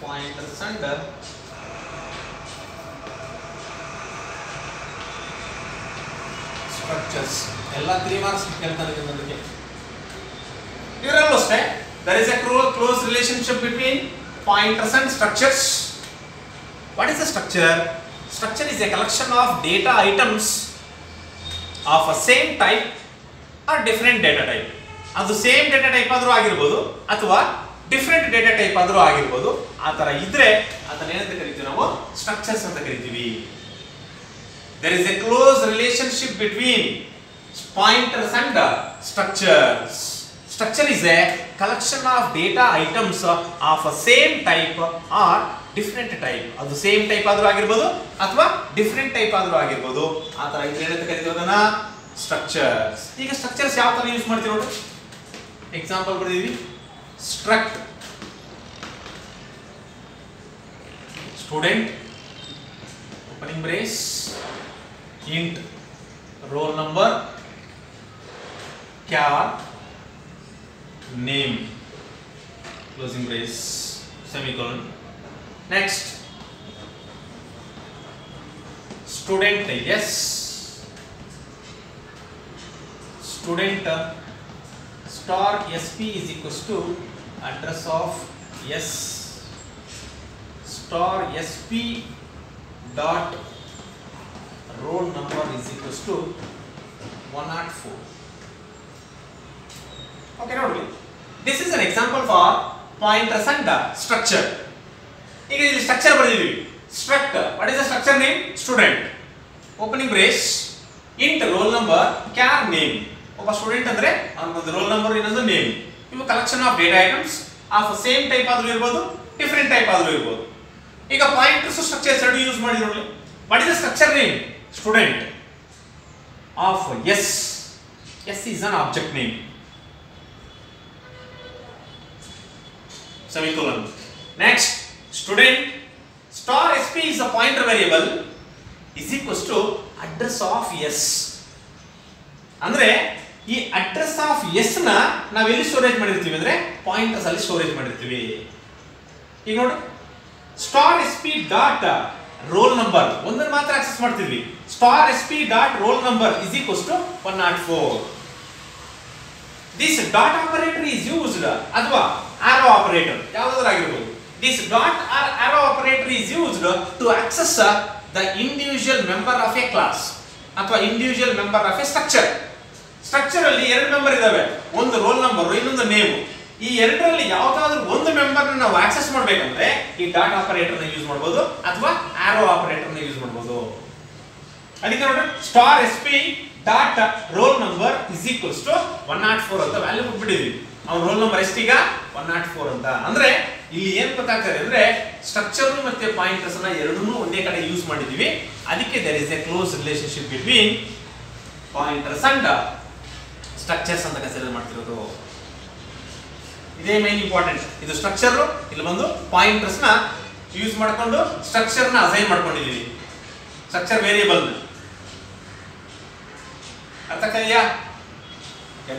pointers and structures. ಎಲ್ಲ 3 marks ಕೇಳ್ತಾನೆ ಇದಕ್ಕೆ. ಇದರಲ್ಲೂ ಅಷ್ಟೇ there is a close relationship between pointers and structures. What is a structure? Structure is a collection of data items of a same type or different data type. ಅದು same data type ಆದರೂ ಆಗಿರ್ಬೋದು ಅಥವಾ different data type ಆದರೂ ಆಗಿರ್ಬೋದು. ಆ ಥರ ಇದ್ರೆ ಅದನ್ನ ಏನಂತ ಕರಿತೀವಿ ನಾವು? ಸ್ಟ್ರಕ್ಚರ್ಸ್ ಅಂತ ಕರಿತೀವಿ. There is a close relationship between pointers and structures. Structure is a collection of data items of a same type or different type. ಅದು ಸೇಮ್ ಟೈಪ್ ಆದರೂ ಆಗಿರ್ಬೋದು ಅಥವಾ ಡಿಫರೆಂಟ್ ಟೈಪ್ ಆದರೂ ಆಗಿರ್ಬೋದು. ಆ ಥರ ಇದ್ರೆ ಏನಂತ ಕರಿತೀವಿ ಅದನ್ನ? ಸ್ಟ್ರಕ್ಚರ್ಸ್. ಈಗ ಸ್ಟ್ರಕ್ಚರ್ಸ್ ಯಾವ ಥರ ಯೂಸ್ ಮಾಡ್ತೀವಿ ನೋಡಿ. ಎಕ್ಸಾಂಪಲ್ ಬರೆದಿದ್ದೀವಿ. Struct student opening brace int roll number char name closing brace semicolon. Next student S student star sp is equals to address of s star sp dot roll number is equals to 104. Okay, ನೋಡಿ. This is an example for pointers and structure. ಈಗ ಇಲ್ಲಿ structure ಬರೆದಿದ್ದೀವಿ. struct, what is the structure name? Student opening brace int roll number char name. ಒಬ್ಬ student ಅಂದ್ರೆ ಅವನೊಂದು roll number ಇನ್ನೊಂದು name. ಇವು collection of data items of same type ಆದ್ರೂ ಇರಬಹುದು different type ಆದ್ರೂ ಇರಬಹುದು. ಈಗ ಪಾಯಿಂಟರ್ಸ್ ಸ್ಟ್ರಕ್ಚರ್ಸ್ ಎರಡು ಯೂಸ್ ಮಾಡಿ ನೋಡಿ. What is the structure name? Student of S. S is an object name. Semicolon. Next student star SP is a pointer variable is equals to address of S. ಅಂದ್ರೆ ಈ address of S ನ ನಾವು ಎಲ್ಲಿ storage ಮಾಡಿರ್ತೀವಿ ಅಂದ್ರೆ pointers ಅಲ್ಲಿ storage ಮಾಡಿರ್ತೀವಿ. ಈಗ ನೋಡಿ, star S P dot roll number ಒಂದನ್ನು ಮಾತ್ರ ಆಕ್ಸೆಸ್ ಮಾಡ್ತಿದ್ವಿ. Star S P dot roll number is equals to 104. This dot operator is used ಅಥವಾ ಆರೋ ಆಪರೇಟರ್ ಯಾವುದಾದ್ರೂ ಆಗಿರಬಹುದು. This dot or arrow operator is used to access the individual member of a class ಅಥವಾ individual member of a structure. Structure ಅಲ್ಲಿ ಎರಡು member ಇದಾವೆ, ಒಂದು roll number ಇನ್ನೊಂದು name. ಈ ಎರಡರಲ್ಲಿ ಯಾವ್ದಾದ್ರು ಒಂದು ಮೆಂಬರ್ ನಾವು ಆಕ್ಸೆಸ್ ಮಾಡಬೇಕಂದ್ರೆ ಈ ಡಾಟ್ ಆಪರೇಟರ್ ನ ಯೂಸ್ ಮಾಡಬಹುದು ಅಥವಾ ಆರೋ ಆಪರೇಟರ್ ನ ಯೂಸ್ ಮಾಡಬಹುದು. ಅದಕ್ಕೆ ನೋಡಿ, star S P dot roll number is equals to 104 ಅಂತ ವ್ಯಾಲ್ಯೂ ಕೊಟ್ಬಿಟ್ಟಿದ್ವಿ. ಅವ್ನ ರೋಲ್ ನಂಬರ್ ಎಷ್ಟಿಗ 104 ಅಂತ. ಅಂದ್ರೆ ಇಲ್ಲಿ ಏನ್ ಗೊತ್ತಾಗ್ತದೆ ಅಂದ್ರೆ ಸ್ಟ್ರಕ್ಚರ್ ಮತ್ತೆ ಪಾಯಿಂಟರ್ಸ್ ನ ಎರಡನ್ನೂ ಒಂದೇ ಕಡೆ ಯೂಸ್ ಮಾಡಿದೀವಿ. ಅದಕ್ಕೆ there is a close relationship between pointers and structures ಅಂತ ಕನ್ಸಿಡರ್ ಮಾಡ್ತಿರೋದು. ಇದೇ ಮೇನ್ ಇಂಪಾರ್ಟೆಂಟ್. ಇದು ಸ್ಟ್ರಕ್ಚರ್, ಇಲ್ಲಿ ಬಂದು ಪಾಯಿಂಟರ್ಸ್ ನ ಯೂಸ್ ಮಾಡ್ಕೊಂಡು ಸ್ಟ್ರಕ್ಚರ್ ನ ಅಸೈನ್ ಮಾಡ್ಕೊಂಡಿದೀವಿ. ಸ್ಟ್ರಕ್ಚರ್ ವೇರಿಯಬಲ್ ಅರ್ಥ ಕಲಿಯಾ?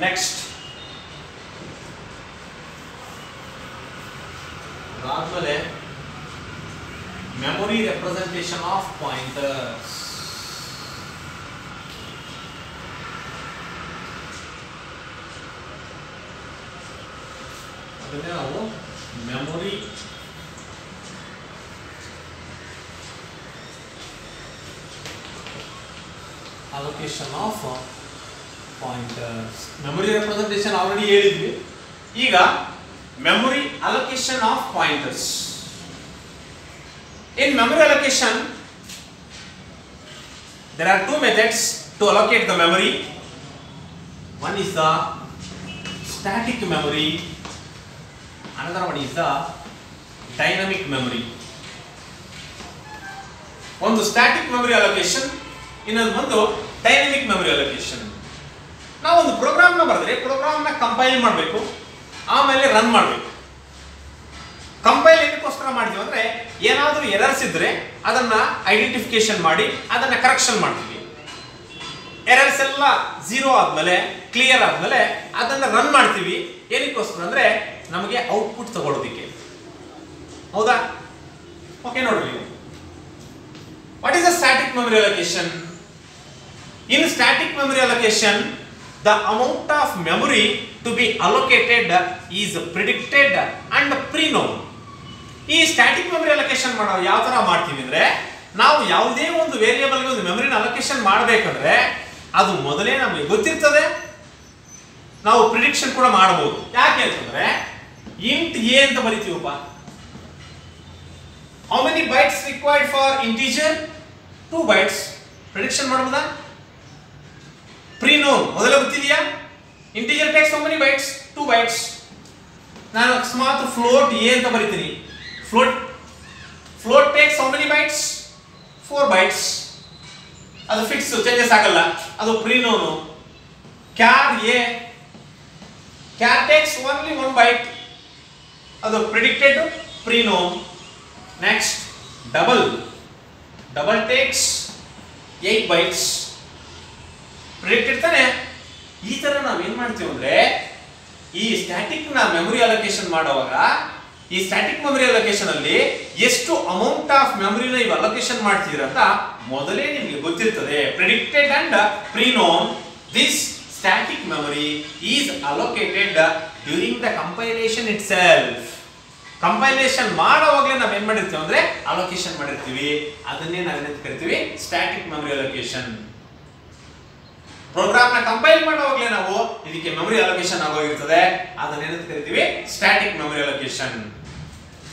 ನೆಕ್ಸ್ಟ್ ಅದಾದ್ಮೇಲೆ ಮೆಮೊರಿ ರೆಪ್ರೆಸೆಂಟೇಷನ್ ಆಫ್ ಪಾಯಿಂಟರ್ಸ್. ಅದನ್ನೇ ನಾವು memory allocation of pointers. Memory representation already ಹೇಳಿದ್ವಿ. ಈಗ memory allocation of pointers. In memory allocation there are two methods to allocate the memory. One is the static memory, another one is the dynamic memory. One the static memory allocation, ಇನ್ನೊಂದು dynamic memory allocation. ನಾವು ಒಂದು program ನ ಬರೆದ್ರೆ program ನ compile ಮಾಡಬೇಕು, ಆಮೇಲೆ run ಮಾಡಬೇಕು. Compile ಏನಕ್ಕೋಸ್ಕರ ಮಾಡ್ತೀವಿ ಅಂದ್ರೆ ಏನಾದರೂ ಎರರ್ಸ್ ಇದ್ರೆ ಅದನ್ನ ಐಡೆಂಟಿಫಿಕೇಶನ್ ಮಾಡಿ ಅದನ್ನ ಕರೆಕ್ಷನ್ ಮಾಡ್ತೀವಿ. ಎರರ್ಸ್ ಎಲ್ಲ 0 ಆದ್ಮೇಲೆ ಕ್ಲಿಯರ್ ಆದ್ಮೇಲೆ ಅದನ್ನ ರನ್ ಮಾಡ್ತೀವಿ. ಏನಕ್ಕೋಸ್ಕರ ಅಂದ್ರೆ ನಮಗೆ ಔಟ್ಪುಟ್ ತಗೊಳ್ಳೋದಕ್ಕೆ. ಹೌದಾ? ಓಕೆ ನೋಡ್ರಿ, what is the static memory allocation? In static memory allocation the amount of memory to be allocated is predicted and pre-known. ಈ ಸ್ಟ್ಯಾಟಿಕ್ ಮೆಮರಿ ಅಲೋಕೇಶನ್ ಮಾಡೋ ಯಾವ ತರ ಮಾಡ್ತೀವಿ ಅಂದ್ರೆ, ನಾವು ಯಾವುದೇ ಒಂದು ವೇರಿಯೇಬಲ್ಗೆ ಒಂದು ಮೆಮರಿನ ಅಲೋಕೇಶನ್ ಮಾಡಬೇಕಂದ್ರೆ ಅದು ಮೊದಲೇ ನಮಗೆ ಗೊತ್ತಿರ್ತದೆ, ನಾವು ಪ್ರಿಡಿಕ್ಷನ್ ಕೂಡ ಮಾಡಬಹುದು. ಯಾಕೆ ಅಂತಂದ್ರೆ ಇಂಟ್ ಎ ಅಂತ ಬರೀತೀವಪ್ಪ, how many bytes required for integer? 2 bytes. Prediction ಮಾಡಬಹುದಾ? ಪ್ರೀನೋನ್ ಮೊದಲೇ ಗೊತ್ತಿದೆಯಾ? Integer takes how many bytes? 2 bytes. ನಾನು ಅಕಸ್ಮಾತ್ ಫ್ಲೋಟ್ ಎ ಅಂತ ಬರೀತೀನಿ, float takes how many bytes? 4 bytes. ಅದು ಫಿಕ್ಸ್, ಚೇಂಜಸ್ ಆಗಲ್ಲ, ಅದು preknown. Char a, char takes only 1 byte, ಅದು predicted preknown. Next double takes 8 bytes, predicted ತಾನೆ. ಈ ತರ ನಾವೇನ್ ಮಾಡ್ತೀವಿ ಅಂದ್ರೆ, ಈ ಸ್ಟ್ಯಾಟಿಕ್ ನ ಮೆಮೊರಿ ಅಲೋಕೇಶನ್ ಮಾಡುವಾಗ ಈ ಸ್ಟ್ಯಾಟಿಕ್ ಮೆಮೊರಿ ಅಲೋಕೇಶನ್ ಅಲ್ಲಿ ಎಷ್ಟು ಅಮೌಂಟ್ ಆಫ್ ಮೆಮೊರಿನ ನೀವು ಅಲೋಕೇಶನ್ ಮಾಡ್ತೀರಾ ಅಂತ ಮೊದಲೇ ನಿಮಗೆ ಗೊತ್ತಿರ್ತದೆ. Predicted and preknown. This static memory is allocated during the compilation itself. Compilation ಮಾಡುವಾಗಲೇ ನಾವು ಏನ್ ಮಾಡಿರ್ತೀವಿ ಅಂದ್ರೆ ಅಲೋಕೇಶನ್ ಮಾಡಿರ್ತೀವಿ. ಅದನ್ನೇ ನಾವೇನಂತ ಕರಿತೀವಿ? Static memory allocation. ಪ್ರೋಗ್ರಾಮ್ ನ ಕಂಪೈಲ್ ಮಾಡುವಾಗಲೇ ನಾವು ಇದಕ್ಕೆ ಮೆಮೊರಿ ಅಲೋಕೇಶನ್ ಆಗೋಗಿರ್ತದೆ, ಅದನ್ನೇನಂತ ಕರಿತೀವಿ? Static memory allocation.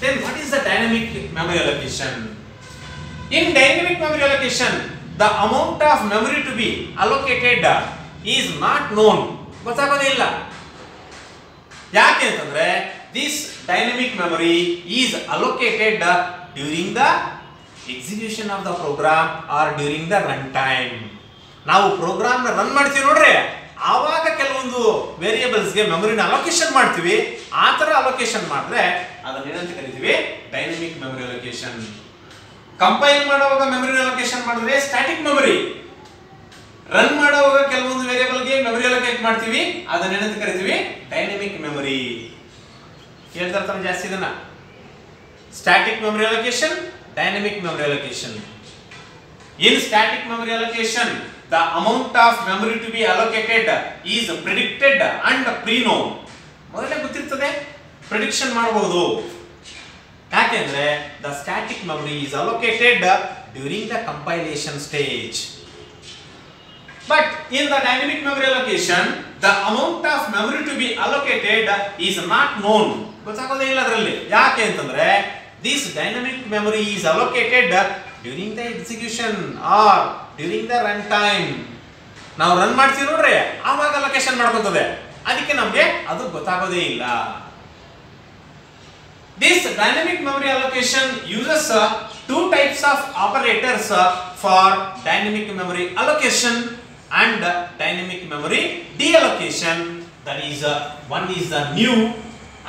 Then what is the dynamic memory allocation? In dynamic memory allocation, the amount of memory to be allocated is not known. ಗೊತ್ತಾಗೋದೇ ಇಲ್ಲ. ಯಾಕೆ ಅಂತಂದ್ರೆ this dynamic memory is allocated during the execution of the program or during the runtime. ನಾವು program ನ run ಮಾಡ್ತೀವಿ ನೋಡ್ರಿ, ಆವಾಗ ಕೆಲವೊಂದು variables ಗೆ ಮೆಮೊರಿನ ಅಲೋಕೇಶನ್ ಮಾಡ್ತೀವಿ. ಆ ತರ ಅಲೋಕೇಶನ್ ಮಾಡಿದ್ರೆ ಅದನ್ನ ಏನಂತ ಕರಿತೀವಿ? Dynamic memory allocation. ಕಂಪೈಲ್ ಮಾಡುವಾಗ ಮೆಮೊರಿ ಅಲೋಕೇಶನ್ ಮಾಡಿದ್ರೆ ಸ್ಟ್ಯಾಟಿಕ್ ಮೆಮೊರಿ, ರನ್ ಮಾಡುವಾಗ ಕೆಲವೊಂದು ವೇರಿಯೇಬಲ್ ಗೆ ಮೆಮೊರಿ ಅಲೋಕೇಟ್ ಮಾಡ್ತೀವಿ, ಅದನ್ನ ಏನಂತ ಕರಿತೀವಿ? Dynamic memory. ಹೇಳ್ತಾ ಇರ್ತಾನೆ ಜಾಸ್ತಿ ಇದನ್ನ. Static memory allocation, dynamic memory allocation. In static memory allocation, the amount of memory to be allocated is predicted and pre-known. ಮೊದಲೇ ಗೊತ್ತಿರ್ತದೆ, ಪ್ರಿಡಿಕ್ಷನ್ ಮಾಡಬಹುದು. ಯಾಕೆಂದ್ರೆ the static memory is allocated during the compilation stage. But in the dynamic memory allocation, the amount of memory to be allocated is not known. ಗೊತ್ತಾಗೋದೇ ಇಲ್ಲ ಅದರಲ್ಲಿ. ಯಾಕೆ ಅಂತಂದ್ರೆ this dynamic memory is allocated during the execution or during the runtime. ನಾವು run ಮಾಡ್ತೀವಿ ನೋಡ್ರಿ, ಆವಾಗ allocation ಮಾಡ್ಕೊಂತದೆ, ಅದಕ್ಕೆ ನಮಗೆ ಅದು ಗೊತ್ತಾಗೋದೇ ಇಲ್ಲ. This dynamic memory allocation uses 2 types of operators for dynamic memory allocation and dynamic memory deallocation. That is, one is the new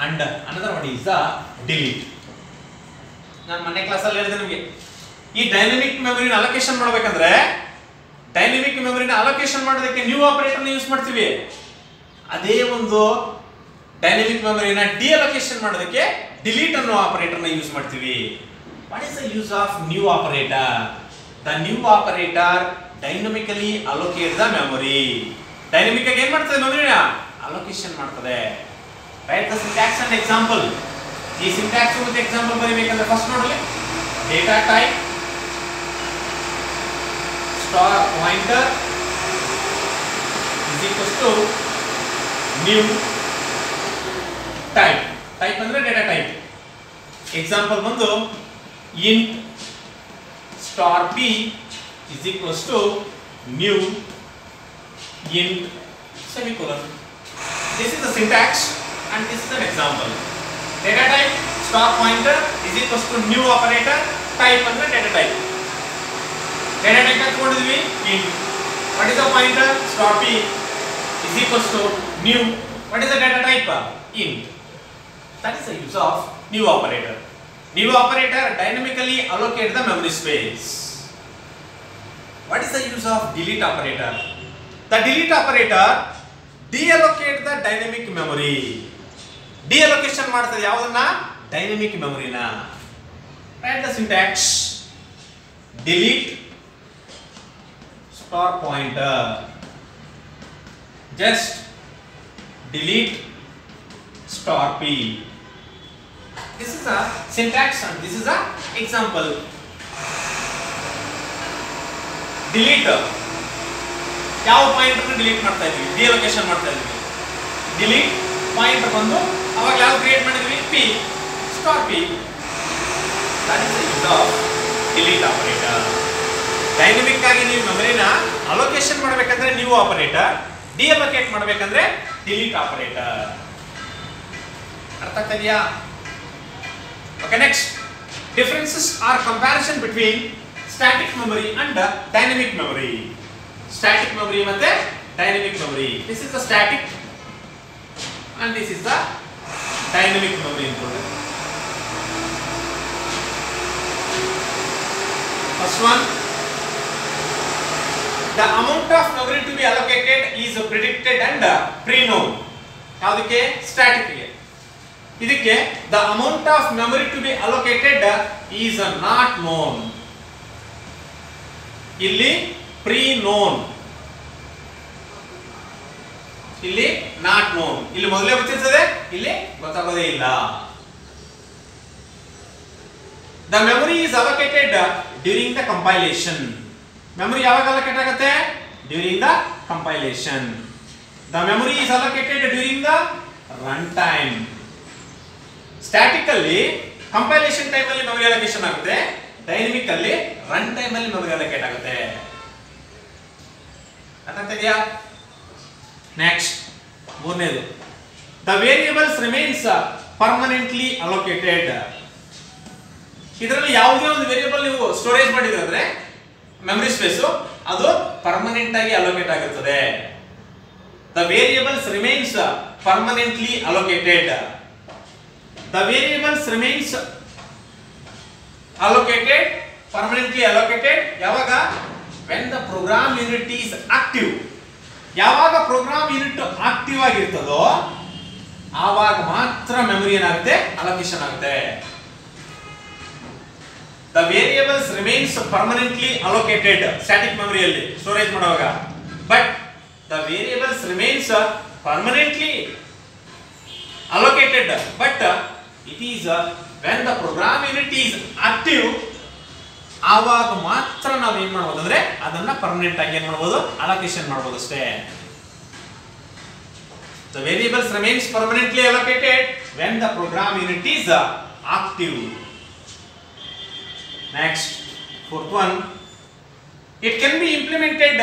and another one is the delete. ನಾನು ಮೊನ್ನೆ ಕ್ಲಾಸಲ್ಲಿ ಹೇಳಿದೆ ನಿಮಗೆ, ಈ ಡೈನಮಿಕ್ ಮೆಮೊರಿನ ಅಲೋಕೇಶನ್ ಮಾಡಬೇಕಂದ್ರೆ ಡೈನಮಿಕ್ ಮೆಮೊರಿನ allocation ಮಾಡೋದಕ್ಕೆ ನ್ಯೂ ಆಪರೇಟರ್ನ ಯೂಸ್ ಮಾಡ್ತೀವಿ. ಅದೇ ಒಂದು ಡೈನಮಿಕ್ ಮೆಮೊರಿನ ಡಿಅಲೋಕೇಶನ್ ಮಾಡೋದಕ್ಕೆ ಡಿಲೀಟ್ ಅನ್ನೋ ಆಪರೇಟರ್ನ ಯೂಸ್ ಮಾಡ್ತೀವಿ. What is the use of new operator? The new operator dynamically allocate the memory. Dynamic ಆಗಿ ಏನ್ ಮಾಡ್ತದೆ? ಮೆಮೊರಿನ ಅಲೋಕೇಶನ್ ಮಾಡ್ತದೆ. Write the syntax and example. ಈ ಸಿಂಟ್ಯಾಕ್ಸ್ ಮತ್ತು ಎಕ್ಸಾಂಪಲ್ ಬರೀಬೇಕಂದ್ರೆ ಫಸ್ಟ್ ನೋಡ್ಲಿ, data type star pointer is equals to new type. Type ಅಂದ್ರೆ ಡೇಟಾ ಟೈಪ್. ಎಕ್ಸಾಂಪಲ್ ಬಂದು int star p is equals to new int semicolon. This is the syntax and this is an example. Data type star pointer is equals to new operator. Type ಅಂದ್ರೆ data type. Data type ತಗೊಂಡಿದ್ವಿ int. What is the pointer? Star p is equals to new. What is the data type? Int. That is the use of new operator. New operator dynamically allocate the memory space. What is the use of delete operator? The delete operator deallocate the dynamic memory. Deallocation ಮಾಡ್ತದೆ ಯಾವುದನ್ನ? Dynamic ಮೆಮೊರಿನ. Write the syntax. Delete star pointer. Just delete star p. This is a syntax and this is a example. Delete. ಯಾವ pointer delete ಮಾಡ್ತಾ ಇದೀವಿ, ಡಿಲೊಕೇಶನ್ ಮಾಡ್ತಾ ಇದೀವಿ. Delete pointer ಬಂದು ಅವಾಗ ಯಾವ ಕ್ರಿಯೇಟ್ ಮಾಡಿದ್ವಿ, p star p. That is the use of delete operator. Dynamic ಆಗಿ ನೀವು ಮೆಮರಿನ ಅಲೋಕೇಶನ್ ಮಾಡಬೇಕಂದ್ರೆ ನೀವು ಆಪರೇಟರ್, ಡಿಅಲೋಕೇಟ್ ಮಾಡಬೇಕಂದ್ರೆ ಡಿಲೀಟ್ ಆಪರೇಟರ್. ಅರ್ಥ ಆಗ್ತಿದೆಯಾ? Okay, next differences are comparison between static memory and dynamic memory. Static memory ಮತ್ತೆ dynamic memory. This is the static and this is the dynamic memory included. First one, the amount of memory to be allocated is predicted and pre-known. ಯಾವುದಕ್ಕೆ? static ಗೆ. ಇದಕ್ಕೆ the amount of memory to be allocated is not known. ಇಲ್ಲಿ pre-known, ಇಲ್ಲಿ not non. ಇಲ್ಲಿ ಮೊದಲೇ ಗೊತ್ತಿರ್ತದೆ, ಇಲ್ಲಿ ಗೊತ್ತಾಗೋದೇ ಇಲ್ಲ. The memory is allocated during the compilation. Memory ಯಾವಾಗ ಅಲೋಕೇಟ್ ಆಗುತ್ತೆ? During the compilation. The memory is allocated during the run time. Static ಅಲ್ಲಿ ಕಂಪೈಲೇಷನ್ ಟೈಮ್ ಅಲ್ಲಿ ಮೆಮೊರಿ ಅಲೋಕೇಶನ್ ಆಗುತ್ತೆ, ಡೈನಮಿಕ್ ಅಲ್ಲಿ ರನ್ ಟೈಮ್ ಅಲ್ಲಿ ಮೆಮೊರಿ ಅಲೋಕೇಟ್ ಆಗುತ್ತೆ. ಅರ್ಥ ಆಗ್ತಿದೆಯಾ? ನೆಕ್ಸ್ಟ್ ಮೂರನೇದು, the variables remains permanently allocated. ಇದರಲ್ಲಿ ಯಾವುದೇ ಒಂದು ವೇರಿಯೇಬಲ್ ನೀವು ಸ್ಟೋರೇಜ್ ಮಾಡಿದ್ರೆ ಮೆಮರಿ ಸ್ಪೇಸ್ ಅದು ಪರ್ಮನೆಂಟ್ ಆಗಿ ಅಲೋಕೇಟ್ ಆಗಿರುತ್ತದೆ. The variables remains permanently allocated. The variables remains allocated, permanently allocated ಯಾವಾಗ? when the program unit is active. ಯಾವಾಗ ಪ್ರೋಗ್ರಾಮ್ ಯೂನಿಟ್ ಆಕ್ಟಿವ್ ಆಗಿರ್ತದೋ ಆವಾಗ ಮಾತ್ರ ಮೆಮೊರಿ ಏನಾಗುತ್ತೆ? ಅಲೋಕೇಶನ್ ಆಗುತ್ತೆ. The variables remains permanently allocated static ಮೆಮೊರಿಯಲ್ಲಿ ಸ್ಟೋರೇಜ್ ಮಾಡುವಾಗ, but the variables remains permanently allocated but it is when the program unit is active, ಆವಾಗ ಮಾತ್ರ ನಾವು ಏನ್ ಮಾಡಬಹುದು ಅಂದ್ರೆ ಅದನ್ನ ಪರ್ಮನೆಂಟ್ ಆಗಿ ಏನ್ ಮಾಡಬಹುದು? ಅಲೋಕೇಶನ್ ಮಾಡಬಹುದು ಅಷ್ಟೇ. The variables remains permanently allocated when the program unit is active. Next fourth one, it can be implemented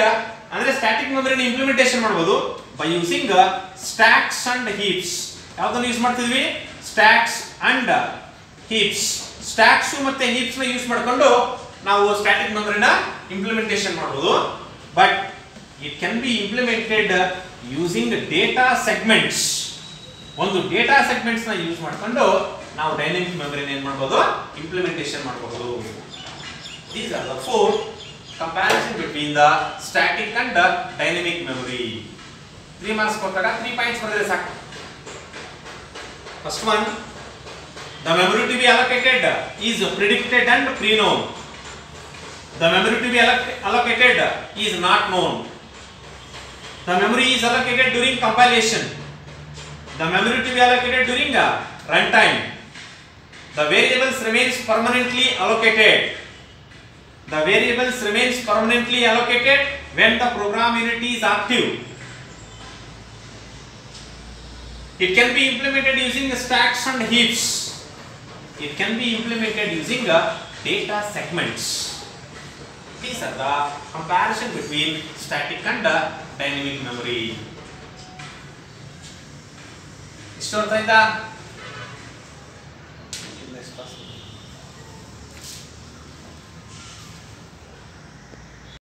ಅಂದ್ರೆ ಸ್ಟ್ಯಾಟಿಕ್ ಮೆಮೊರಿನ ಇಂಪ್ಲಿಮೆಂಟೇಷನ್ ಮಾಡಬಹುದು by using stacks and heaps. ಯಾವ್ದನ್ನ ಯೂಸ್ ಮಾಡ್ತಿದ್ವಿ? Stacks and heaps. ಸ್ಟ್ಯಾಕ್ಸ್ ಮತ್ತೆ heaps ನ use ಮಾಡಿಕೊಂಡು ನಾವು static ಮೆಮೊರಿನ ಇಂಪ್ಲಿಮೆಂಟೇಷನ್ ಮಾಡಬಹುದು. But it can be implemented using data segments. ಒಂದು ಡೇಟಾ ಸೆಗ್ಮೆಂಟ್ಸ್ ನ ಯೂಸ್ ಮಾಡಿಕೊಂಡು ನಾವು ಡೈನಮಿಕ್ ಮೆಮೊರಿನ ಏನ್ ಮಾಡಬಹುದು? ಇಂಪ್ಲಿಮೆಂಟೇಷನ್ ಮಾಡಬಹುದು. These are the four comparison between the static and the dynamic memory. 3 marks ಕೊಟ್ಟಾಗ 3 ಪಾಯಿಂಟ್ಸ್ ಬರೆದ್ರೆ ಸಾಕು. First one, the memory to be allocated is predicted and pre-known. The memory to be allocated is not known. The memory is allocated during compilation. The memory to be allocated during runtime. The variables remains permanently allocated. The variables remains permanently allocated when the program unit is active. It can be implemented using stacks and heaps. It can be implemented using data segments. These are the comparison between static and dynamic memory. ಇಷ್ಟು ಅರ್ಥ ಆಯ್ತಾ?